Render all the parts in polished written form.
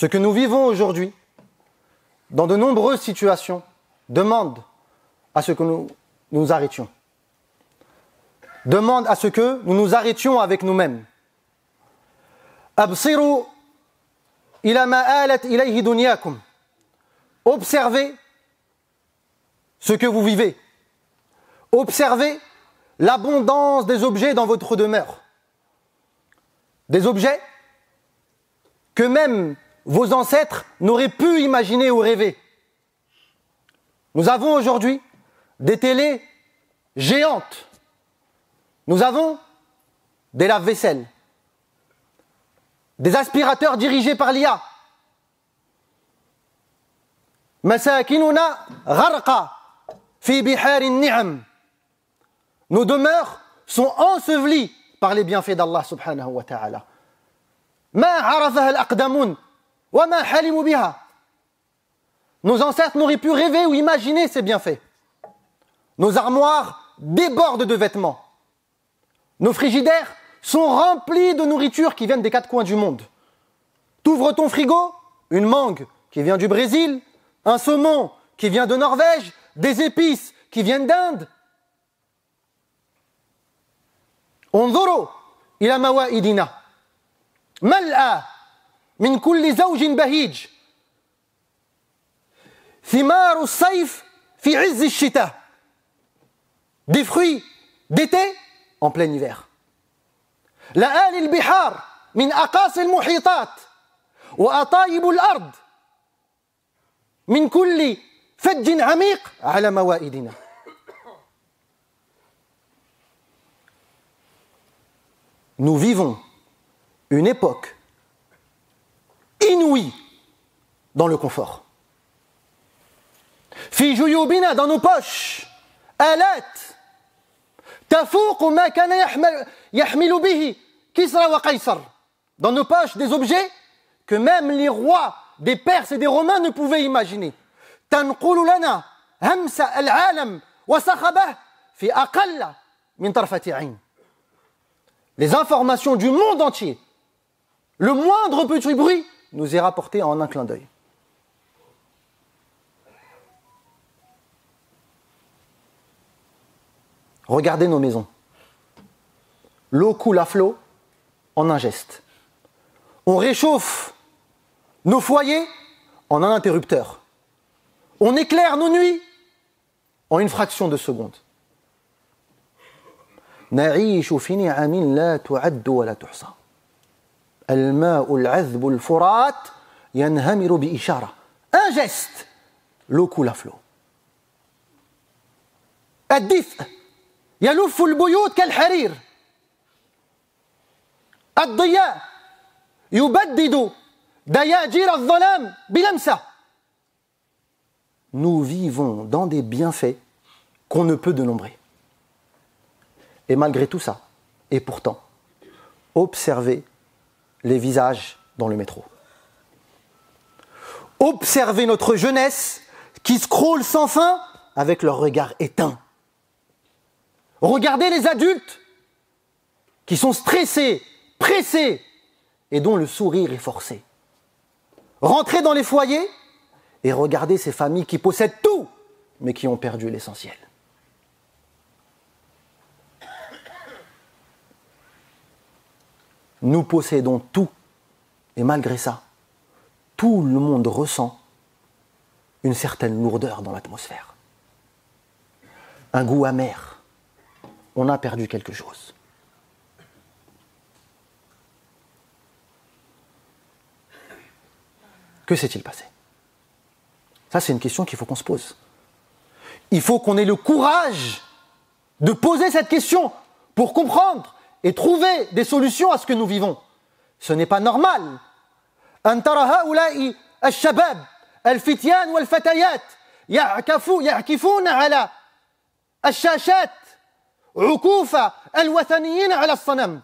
Ce que nous vivons aujourd'hui, dans de nombreuses situations, demande à ce que nous nous arrêtions. Demande à ce que nous nous arrêtions avec nous-mêmes. Absiru ila ma alat ilayhi dunyakum. Observez ce que vous vivez. Observez l'abondance des objets dans votre demeure. Des objets que même vos ancêtres n'auraient pu imaginer ou rêver. Nous avons aujourd'hui des télés géantes. Nous avons des lave-vaisselle, des aspirateurs dirigés par l'IA. Masakinuna gharqa fi bihar an-ni'am. Nos demeures sont ensevelies par les bienfaits d'Allah subhanahu wa ta'ala. Ma arafaha al-aqdamun wa ma halimu biha. Nos ancêtres n'auraient pu rêver ou imaginer ces bienfaits. Nos armoires débordent de vêtements. Nos frigidaires sont remplis de nourriture qui viennent des quatre coins du monde. T'ouvres ton frigo, une mangue qui vient du Brésil, un saumon qui vient de Norvège, des épices qui viennent d'Inde. انظروا إلى موائدنا ملأى من كل زوج بهيج ثمار الصيف في عز الشتاء. Des fruits d'été en plein hiver. لآل البحار من أقاصي المحيطات وأطايب الأرض من كل فج عميق على موائدنا. Nous vivons une époque inouïe dans le confort. في جيوبنا, dans nos poches, آلات تفوق ما كان يحمل به كسرى وقيصر. Dans nos poches, des objets que même les rois des Perses et des Romains ne pouvaient imaginer. تنقل لنا همس العالم وصخبه في أقل من طرفة عين. Les informations du monde entier, le moindre petit bruit nous est rapporté en un clin d'œil. Regardez nos maisons. L'eau coule à flot en un geste. On réchauffe nos foyers en un interrupteur. On éclaire nos nuits en une fraction de seconde. نعيش في نعم لا تعد ولا تحصى. الماء العذب الفرات ينهمر بإشارة. Un geste, l'eau coule à flot. الدفء يلف البيوت كالحرير. الضياء يبدد دياجير الظلام بلمسة. Nous vivons dans des bienfaits qu'on ne peut dénombrer. Et malgré tout ça, et pourtant, observez les visages dans le métro. Observez notre jeunesse qui scrolle sans fin avec leur regard éteint. Regardez les adultes qui sont stressés, pressés et dont le sourire est forcé. Rentrez dans les foyers et regardez ces familles qui possèdent tout, mais qui ont perdu l'essentiel. Nous possédons tout, et malgré ça, tout le monde ressent une certaine lourdeur dans l'atmosphère. Un goût amer. On a perdu quelque chose. Que s'est-il passé? Ça, c'est une question qu'il faut qu'on se pose. Il faut qu'on ait le courage de poser cette question pour comprendre et trouver des solutions à ce que nous vivons. Ce n'est pas normal. أن ترى هؤلاء الشباب الفتيان والفتيات يعكفون على الشاشات عكوف الوثنيين على الصنم.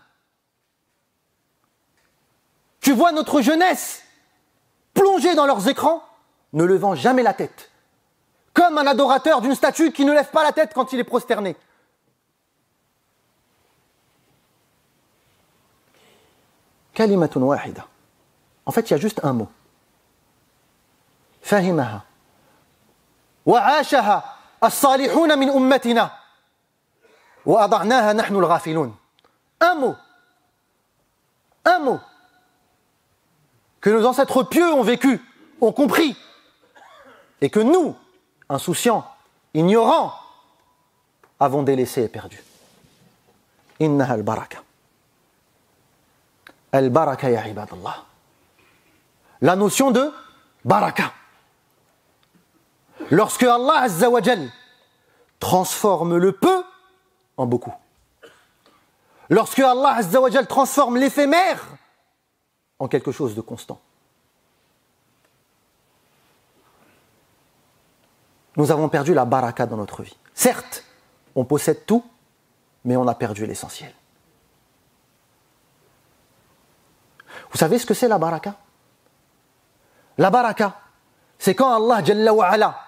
Tu vois notre jeunesse plongée dans leurs écrans, ne levant jamais la tête, comme un adorateur d'une statue qui ne lève pas la tête quand il est prosterné. Kalimatun wahida. En fait, il y a juste un mot. فهمها وعاشها الصالحون من أمتنا وأضعناها نحن الغافلون. Un mot que nos ancêtres pieux ont vécu, ont compris, et que nous, insouciants, ignorants, avons délaissé et perdu. Innaha al-baraka. Al-baraka ya ibadallah. La notion de baraka. Lorsque Allah Azza wa Jal transforme le peu en beaucoup. Lorsque Allah Azza wa Jal transforme l'éphémère en quelque chose de constant. Nous avons perdu la baraka dans notre vie. Certes, on possède tout, mais on a perdu l'essentiel. Vous savez ce que c'est la baraka? La baraka, c'est quand Allah Jalla wa Ala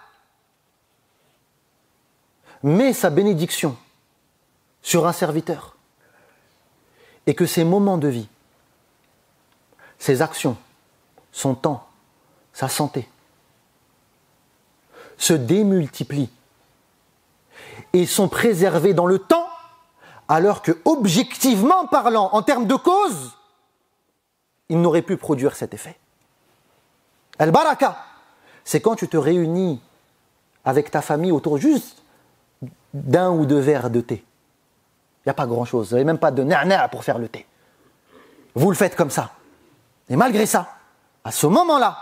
met sa bénédiction sur un serviteur et que ses moments de vie, ses actions, son temps, sa santé se démultiplient et sont préservés dans le temps, alors que, objectivement parlant, en termes de cause, il n'aurait pu produire cet effet. Al-baraka, c'est quand tu te réunis avec ta famille autour juste d'un ou deux verres de thé. Il n'y a pas grand-chose, vous n'avez même pas de na'na' pour faire le thé. Vous le faites comme ça. Et malgré ça, à ce moment-là,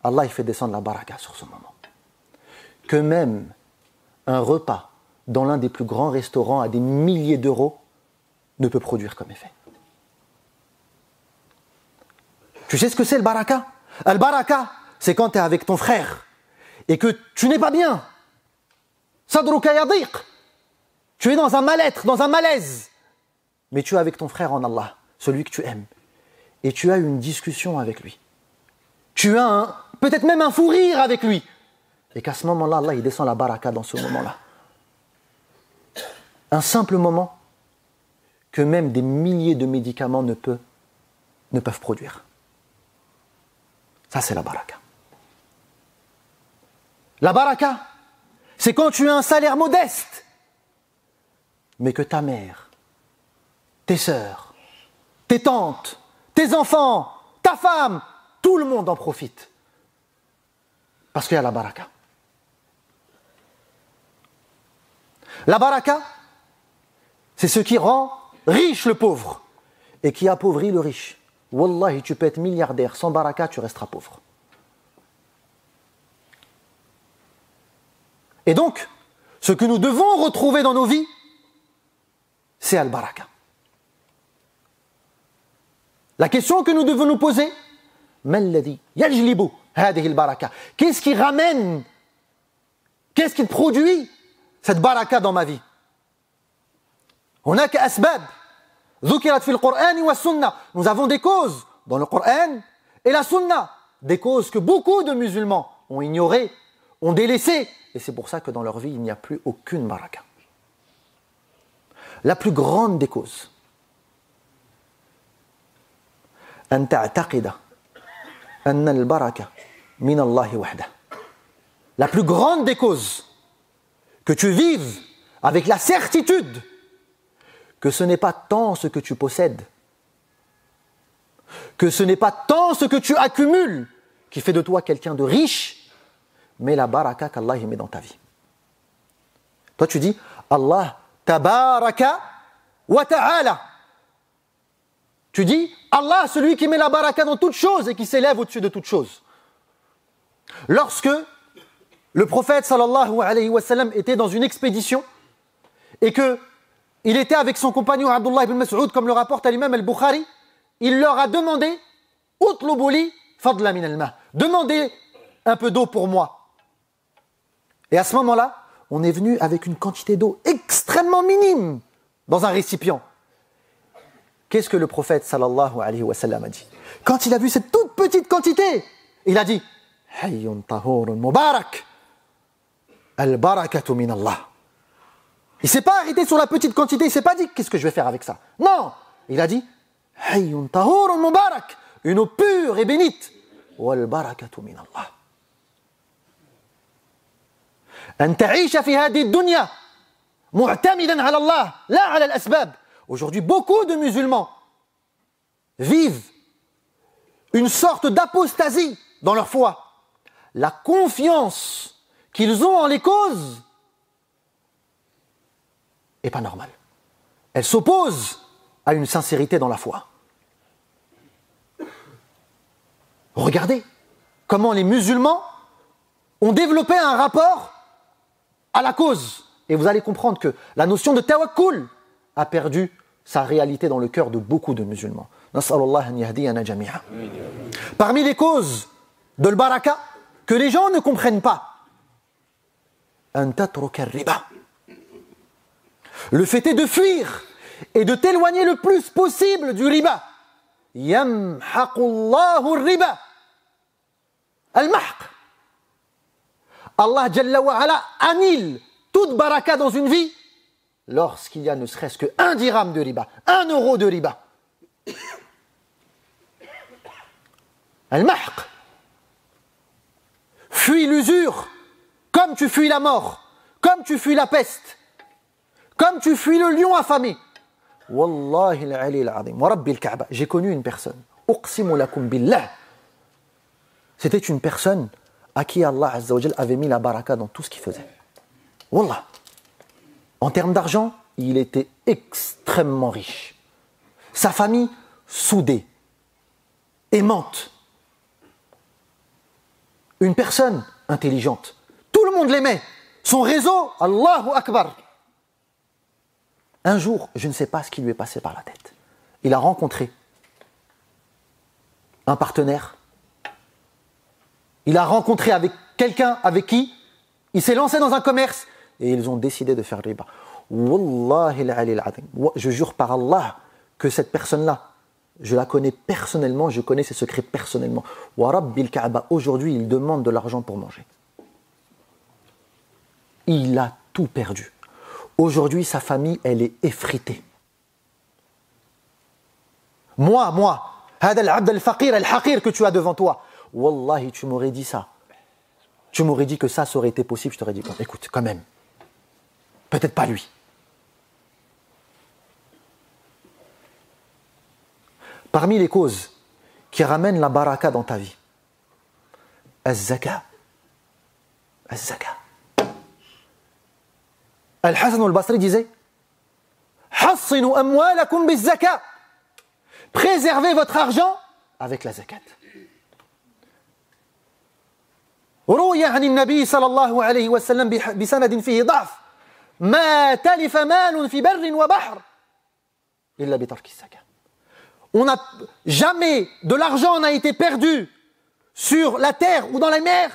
Allah il fait descendre la baraka sur ce moment. Que même un repas dans l'un des plus grands restaurants à des milliers d'euros ne peut produire comme effet. Tu sais ce que c'est le baraka? Le baraka, c'est quand tu es avec ton frère et que tu n'es pas bien. Sadruka yadiq. Tu es dans un mal-être, dans un malaise. Mais tu es avec ton frère en Allah, celui que tu aimes. Et tu as une discussion avec lui. Tu as peut-être même un fou rire avec lui. Et qu'à ce moment-là, Allah il descend la baraka dans ce moment-là. Un simple moment que même des milliers de médicaments ne peuvent produire. Ça, c'est la baraka. La baraka, c'est quand tu as un salaire modeste, mais que ta mère, tes sœurs, tes tantes, tes enfants, ta femme, tout le monde en profite. Parce qu'il y a la baraka. La baraka, c'est ce qui rend riche le pauvre et qui appauvrit le riche. Wallahi, tu peux être milliardaire, sans baraka, tu resteras pauvre. Et donc, ce que nous devons retrouver dans nos vies, c'est al-baraka. La question que nous devons nous poser, qu'est-ce qui ramène, qu'est-ce qui produit cette baraka dans ma vie? هناك أسباب ذكرت في القرآن والسنة. Nous avons des causes dans le Coran et la Sunna, des causes que beaucoup de musulmans ont ignorées, ont délaissées, et c'est pour ça que dans leur vie il n'y a plus aucune baraka. La plus grande des causes, أن تعتقد أن البركة من الله وحده. La plus grande des causes, que tu vives avec la certitude que ce n'est pas tant ce que tu possèdes, que ce n'est pas tant ce que tu accumules qui fait de toi quelqu'un de riche, mais la baraka qu'Allah y met dans ta vie. Toi tu dis Allah tabaraka wa ta'ala. Tu dis Allah, celui qui met la baraka dans toutes choses et qui s'élève au-dessus de toutes choses. Lorsque le prophète sallallahu alayhi wa sallam était dans une expédition et que il était avec son compagnon Abdullah ibn Mas'ud, comme le rapporte l'imam al-Bukhari, il leur a demandé utlubu li fadla min al-ma. Demandez un peu d'eau pour moi. Et à ce moment-là, on est venu avec une quantité d'eau extrêmement minime dans un récipient. Qu'est-ce que le prophète sallallahu alayhi wa sallam a dit? Quand il a vu cette toute petite quantité, il a dit Hayyun tahurun mubarak, al-barakatu min Allah. Il ne s'est pas arrêté sur la petite quantité, il ne s'est pas dit qu'est-ce que je vais faire avec ça. Non, il a dit Hayyun tahurun mubarak, une eau pure et bénite, wal barakatu min Allah. أن تعيش في هذه الدنيا معتمدا على الله لا على الأسباب. Aujourd'hui, beaucoup de musulmans vivent une sorte d'apostasie dans leur foi. La confiance qu'ils ont en les causes n'est pas normale. Elle s'oppose à une sincérité dans la foi. Regardez comment les musulmans ont développé un rapport à la cause. Et vous allez comprendre que la notion de tawakkul a perdu sa réalité dans le cœur de beaucoup de musulmans. Parmi les causes de l'baraka que les gens ne comprennent pas, le fait est de fuir et de t'éloigner le plus possible du riba. Yamhaqullahu riba. Al-mahq. Allah Jalla wa Ala annule toute baraka dans une vie lorsqu'il y a ne serait-ce que 1 dirham de riba, 1 euro de riba. Al-mahq. Fuis l'usure comme tu fuis la mort, comme tu fuis la peste, comme tu fuis le lion affamé. Wallahi al-ali al-azim, wa rabbi al-Kaaba, j'ai connu une personne, uqsimu lakum billah. C'était une personne à qui Allah Azza wa Jal avait mis la baraka dans tout ce qu'il faisait. Wallah. En termes d'argent, il était extrêmement riche. Sa famille, soudée, aimante. Une personne intelligente. Tout le monde l'aimait. Son réseau, Allahu Akbar. Un jour, je ne sais pas ce qui lui est passé par la tête. Il a rencontré un partenaire. Il a rencontré avec quelqu'un avec qui il s'est lancé dans un commerce et ils ont décidé de faire riba. Wallahi al-ali al-azim. Je jure par Allah que cette personne-là, je la connais personnellement, je connais ses secrets personnellement. Wa rabbil Kaaba, aujourd'hui, il demande de l'argent pour manger. Il a tout perdu. Aujourd'hui, sa famille, elle est effritée. Moi, hada al-abd al-faqir, al-haqir que tu as devant toi, wallahi, tu m'aurais dit ça. Tu m'aurais dit que ça aurait été possible, je t'aurais dit, écoute, quand même, peut-être pas lui. Parmi les causes qui ramènent la baraka dans ta vie, az-zaka. Az-zaka. Al-Hasan al-Basri disait, hassinu amwalakum biz-zaka. Préservez votre argent avec la zakat. روي عن النبي صلى الله عليه وسلم بسند فيه ضعف ما تلف مال في بر وبحر إلا بترك الزكاة. Jamais de l'argent n'a été perdu sur la terre ou dans la mer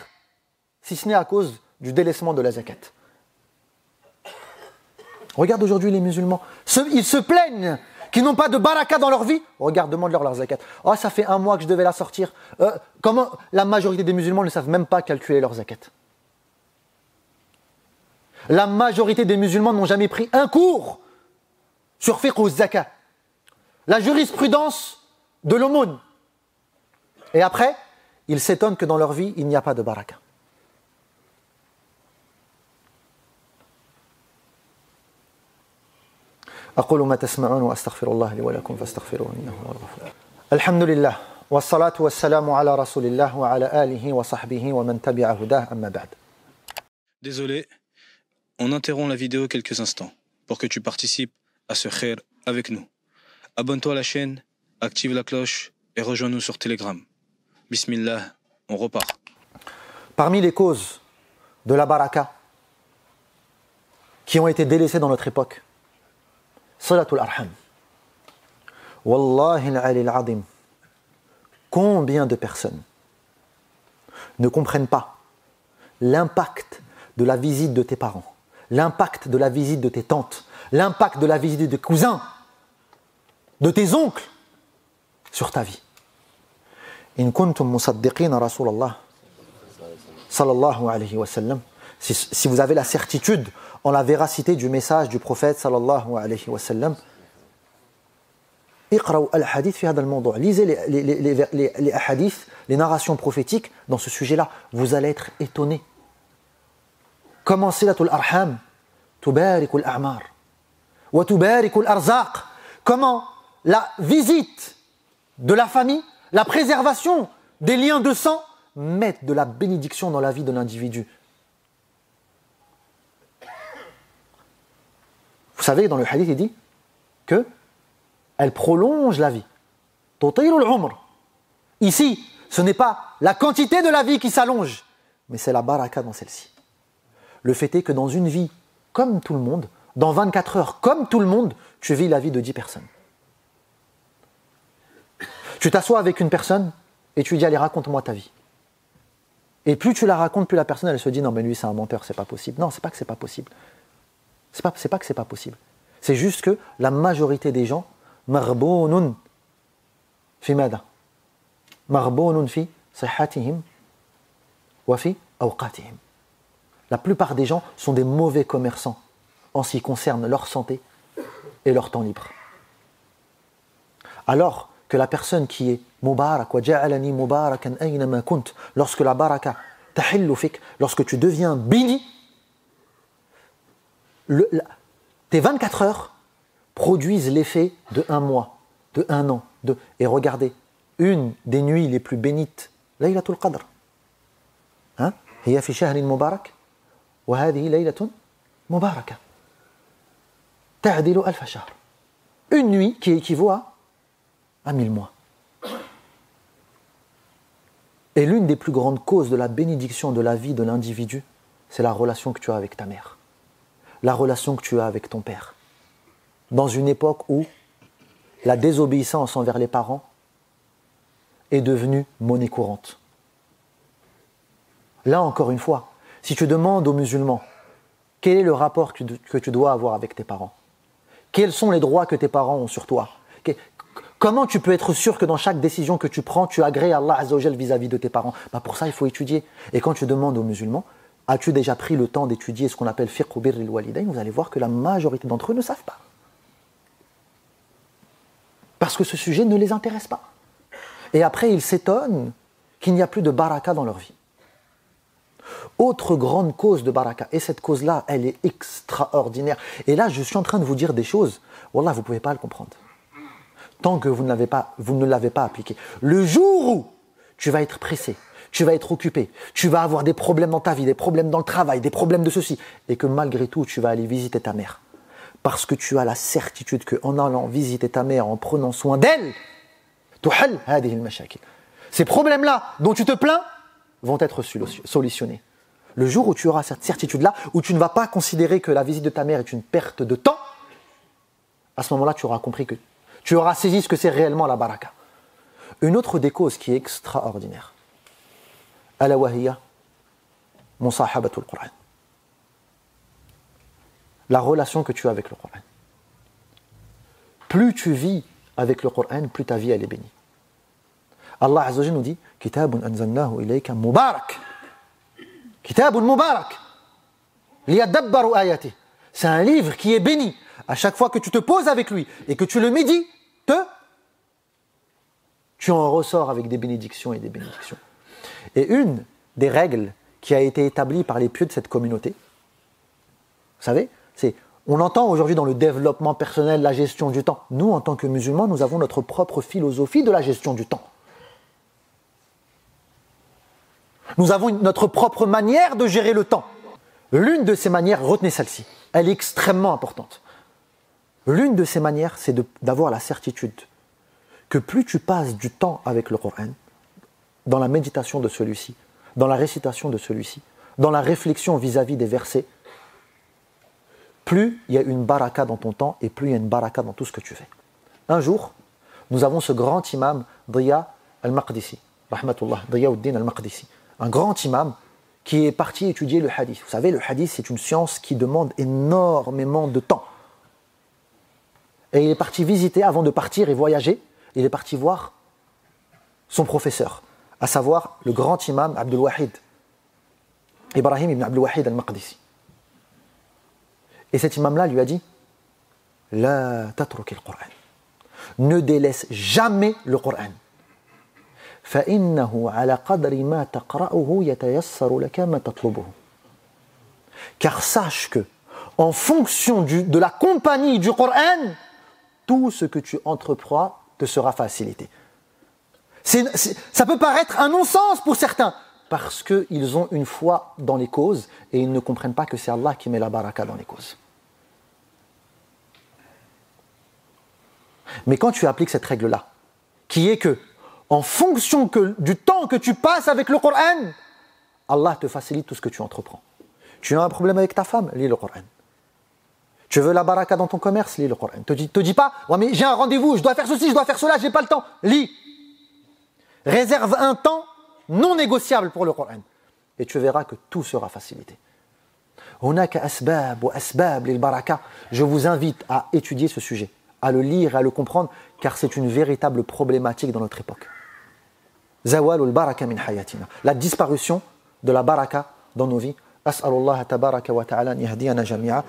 si ce n'est à cause du délaissement de la zakat. Regarde aujourd'hui les musulmans, ils se plaignent qu'ils n'ont pas de baraka dans leur vie. Regarde, demande-leur leur zakat. Oh, ça fait 1 mois que je devais la sortir. Comment la majorité des musulmans ne savent même pas calculer leur zakat. La majorité des musulmans n'ont jamais pris un cours sur fiqh ou zakat. La jurisprudence de l'aumône. Et après, ils s'étonnent que dans leur vie, il n'y a pas de baraka. أقول ما تسمعون وأستغفر الله لي ولكم فاستغفروه إنه هو الغفور. الحمد لله والصلاة والسلام على رسول الله وعلى آله وصحبه ومن تبع هداه أما بعد. Désolé, on interrompt la vidéo quelques instants pour que tu participes à ce khair avec nous. Abonne-toi à la chaîne, active la cloche et rejoins-nous sur Telegram. Bismillah, on repart. Parmi les causes de la baraka qui ont été délaissées dans notre époque, Salatul Arham. Wallahi al-ali al-azim. Combien de personnes ne comprennent pas l'impact de la visite de tes parents, l'impact de la visite de tes tantes, l'impact de la visite de tes cousins, de tes oncles sur ta vie. In kuntum musaddiqina Rasulallah sallallahu alayhi wa sallam. Si vous avez la certitude en la véracité du message du prophète sallallahu alayhi wa sallam, iqra'u al-hadith fi hadha al-mawdu'. Lisez les hadiths, les narrations prophétiques dans ce sujet-là. Vous allez être étonnés. Comment silatul arham tubarikul a'mar wa tubarikul arzaq. Comment la visite de la famille, la préservation des liens de sang mettent de la bénédiction dans la vie de l'individu. Vous savez, dans le hadith, il dit que elle prolonge la vie. Tutilul umr. Ici, ce n'est pas la quantité de la vie qui s'allonge, mais c'est la baraka dans celle-ci. Le fait est que dans une vie comme tout le monde, dans 24 heures comme tout le monde, tu vis la vie de 10 personnes. Tu t'assois avec une personne et tu lui dis, allez, raconte-moi ta vie. Et plus tu la racontes, plus la personne, elle se dit, non, mais lui, c'est un menteur, c'est pas possible. Non, c'est pas que c'est pas possible. C'est pas que c'est pas possible. C'est juste que la majorité des gens, marbounun fi mada. Marbounun fi sihhatihim wa fi awqatihim. La plupart des gens sont des mauvais commerçants en ce qui concerne leur santé et leur temps libre. Alors que la personne qui est mubarak wa ja'alani mubarakan aynama kunt, lorsque la baraka tahillu fik, lorsque tu deviens béni, tes 24 heures produisent l'effet de 1 mois, de 1 an. Et regardez, une des nuits les plus bénites, Laylatul Qadr. Hiya fi shahrin mubarak, wa hadhihi laylatun mubaraka. Ta'dilu alf shahr. Une nuit qui équivaut à 1000 mois. Et l'une des plus grandes causes de la bénédiction de la vie de l'individu, c'est la relation que tu as avec ta mère. La relation que tu as avec ton père. Dans une époque où la désobéissance envers les parents est devenue monnaie courante. Là, encore une fois, si tu demandes aux musulmans quel est le rapport que tu dois avoir avec tes parents, quels sont les droits que tes parents ont sur toi, comment tu peux être sûr que dans chaque décision que tu prends, tu agrées Allah Azza wa Jal vis-à-vis de tes parents? Pour ça, il faut étudier. Et quand tu demandes aux musulmans, as-tu déjà pris le temps d'étudier ce qu'on appelle fiqh birril walidayn? Vous allez voir que la majorité d'entre eux ne savent pas. Parce que ce sujet ne les intéresse pas. Et après, ils s'étonnent qu'il n'y a plus de baraka dans leur vie. Autre grande cause de baraka, et cette cause-là, elle est extraordinaire. Et là, je suis en train de vous dire des choses, wallah, vous ne pouvez pas le comprendre. Tant que vous ne l'avez pas appliqué. Le jour où tu vas être pressé, tu vas être occupé, tu vas avoir des problèmes dans ta vie, des problèmes dans le travail, des problèmes de ceci, et que malgré tout, tu vas aller visiter ta mère. Parce que tu as la certitude qu'en allant visiter ta mère, en prenant soin d'elle, ces problèmes-là dont tu te plains vont être solutionnés. Le jour où tu auras cette certitude-là, où tu ne vas pas considérer que la visite de ta mère est une perte de temps, à ce moment-là, tu auras compris que tu auras saisi ce que c'est réellement la baraka. Une autre des causes qui est extraordinaire, ala wahiya musahabatul Qur'an. La relation que tu as avec le Coran. Plus tu vis avec le Coran, plus ta vie elle est bénie. Allah Azza wa Jalla nous dit Kitabun anzalnahu ilayka mubarak. Kitabun mubarak. Liyadabbaru ayati. C'est un livre qui est béni. À chaque fois que tu te poses avec lui et que tu le médites, tu en ressors avec des bénédictions et des bénédictions. Et une des règles qui a été établie par les pieux de cette communauté, vous savez, on entend aujourd'hui dans le développement personnel la gestion du temps. Nous, en tant que musulmans, nous avons notre propre philosophie de la gestion du temps. Nous avons notre propre manière de gérer le temps. L'une de ces manières, retenez celle-ci, elle est extrêmement importante. L'une de ces manières, c'est d'avoir la certitude que plus tu passes du temps avec le Coran, dans la méditation de celui-ci, dans la récitation de celui-ci, dans la réflexion vis-à-vis des versets, plus il y a une baraka dans ton temps et plus il y a une baraka dans tout ce que tu fais. Un jour, nous avons ce grand imam, Diya al-Maqdisi, rahmatullah, Diyauddin al-Maqdisi, un grand imam qui est parti étudier le hadith. Vous savez, le hadith, c'est une science qui demande énormément de temps. Et il est parti visiter, avant de partir et voyager, il est parti voir son professeur, à savoir le grand imam Abdul Wahid, Ibrahim ibn Abdul Wahid al-Maqdisi. Et cet imam-là lui a dit « La tatruki al-Qur'an » ne délaisse jamais le Coran. فَإِنَّهُ عَلَى قَدْرِ مَا تَقْرَأُهُ يَتَيَسَّرُ لَكَ مَا تَطْلُبُهُ. Car sache que, en fonction de la compagnie du Coran, tout ce que tu entreprends te sera facilité. Ça peut paraître un non-sens pour certains, parce qu'ils ont une foi dans les causes et ils ne comprennent pas que c'est Allah qui met la baraka dans les causes. Mais quand tu appliques cette règle-là, qui est que, en fonction du temps que tu passes avec le Coran, Allah te facilite tout ce que tu entreprends. Tu as un problème avec ta femme, lis le Coran. Tu veux la baraka dans ton commerce, lis le Coran. Te dis pas, ouais, mais j'ai un rendez-vous, je dois faire ceci, je dois faire cela, j'ai pas le temps. Lis. Réserve un temps non négociable pour le Coran. Et tu verras que tout sera facilité. Je vous invite à étudier ce sujet, à le lire, à le comprendre, car c'est une véritable problématique dans notre époque. La disparition de la baraka dans nos vies. أسأل الله تبارك وتعالى أن يهدينا جميعا.